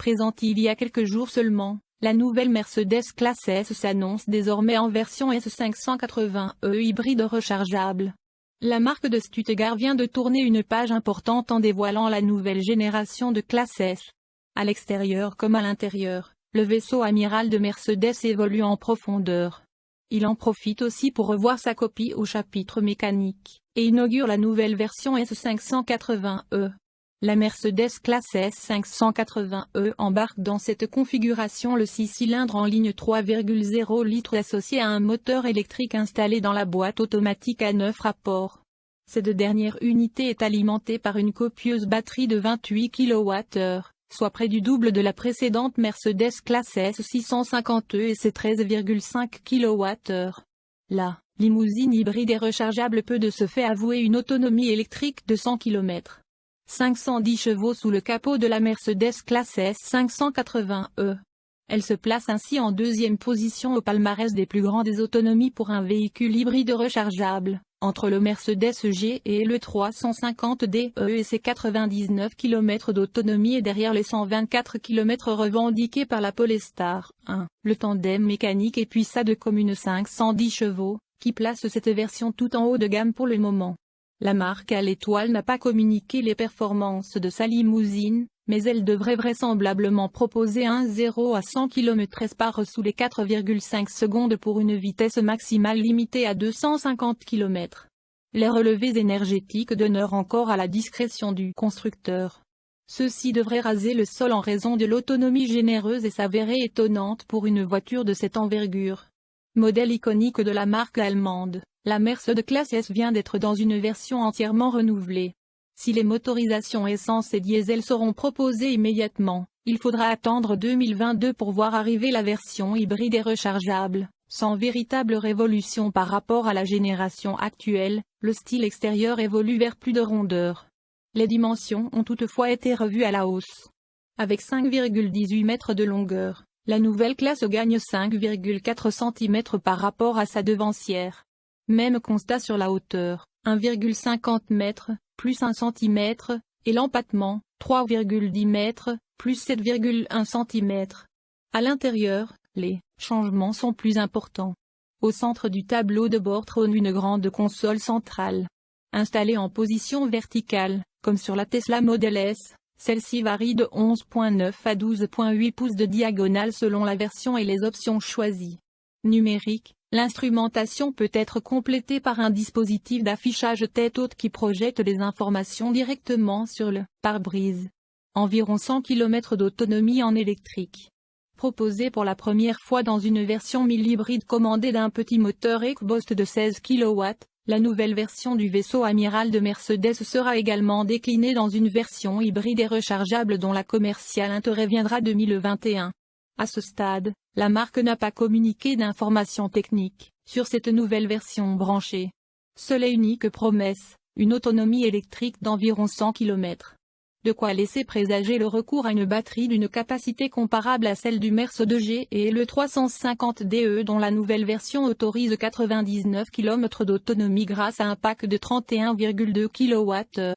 Présente il y a quelques jours seulement, la nouvelle Mercedes Classe S s'annonce désormais en version S580e hybride rechargeable. La marque de Stuttgart vient de tourner une page importante en dévoilant la nouvelle génération de Classe S. À l'extérieur comme à l'intérieur, le vaisseau amiral de Mercedes évolue en profondeur. Il en profite aussi pour revoir sa copie au chapitre mécanique, et inaugure la nouvelle version S580e. La Mercedes Classe S580e embarque dans cette configuration le 6 cylindres en ligne 3,0 litres associé à un moteur électrique installé dans la boîte automatique à 9 rapports. Cette dernière unité est alimentée par une copieuse batterie de 28 kWh, soit près du double de la précédente Mercedes Classe S 650e et ses 13,5 kWh. La limousine hybride et rechargeable peut de ce fait avouer une autonomie électrique de 100 km. 510 chevaux sous le capot de la Mercedes Classe S 580e. Elle se place ainsi en deuxième position au palmarès des plus grandes autonomies pour un véhicule hybride rechargeable, entre le Mercedes G et le 350DE et ses 99 km d'autonomie et derrière les 124 km revendiqués par la Polestar 1. Le tandem mécanique est puissant de comme une 510 chevaux, qui place cette version tout en haut de gamme pour le moment. La marque à l'étoile n'a pas communiqué les performances de sa limousine, mais elle devrait vraisemblablement proposer un 0 à 100 km/h sous les 4,5 secondes pour une vitesse maximale limitée à 250 km. Les relevés énergétiques demeurent encore à la discrétion du constructeur. Ceux-ci devraient raser le sol en raison de l'autonomie généreuse et s'avérer étonnante pour une voiture de cette envergure. Modèle iconique de la marque allemande, la Mercedes Classe S vient d'être dans une version entièrement renouvelée. Si les motorisations essence et diesel seront proposées immédiatement, il faudra attendre 2022 pour voir arriver la version hybride et rechargeable. Sans véritable révolution par rapport à la génération actuelle, le style extérieur évolue vers plus de rondeur. Les dimensions ont toutefois été revues à la hausse. Avec 5,18 mètres de longueur, la nouvelle classe gagne 5,4 cm par rapport à sa devancière. Même constat sur la hauteur, 1,50 m, plus 1 cm, et l'empattement, 3,10 m, plus 7,1 cm. À l'intérieur, les changements sont plus importants. Au centre du tableau de bord trône une grande console centrale. Installée en position verticale, comme sur la Tesla Model S, celle-ci varie de 11,9 à 12,8 pouces de diagonale selon la version et les options choisies. Numérique, l'instrumentation peut être complétée par un dispositif d'affichage tête haute qui projette les informations directement sur le pare-brise. Environ 100 km d'autonomie en électrique. Proposée pour la première fois dans une version 1000 hybride commandée d'un petit moteur EcoBoost de 16 kW, la nouvelle version du vaisseau amiral de Mercedes sera également déclinée dans une version hybride et rechargeable dont la commerciale interviendra 2021. À ce stade, la marque n'a pas communiqué d'informations techniques sur cette nouvelle version branchée. Seule et unique promesse, une autonomie électrique d'environ 100 km. De quoi laisser présager le recours à une batterie d'une capacité comparable à celle du Mercedes G et le 350DE dont la nouvelle version autorise 99 km d'autonomie grâce à un pack de 31,2 kWh.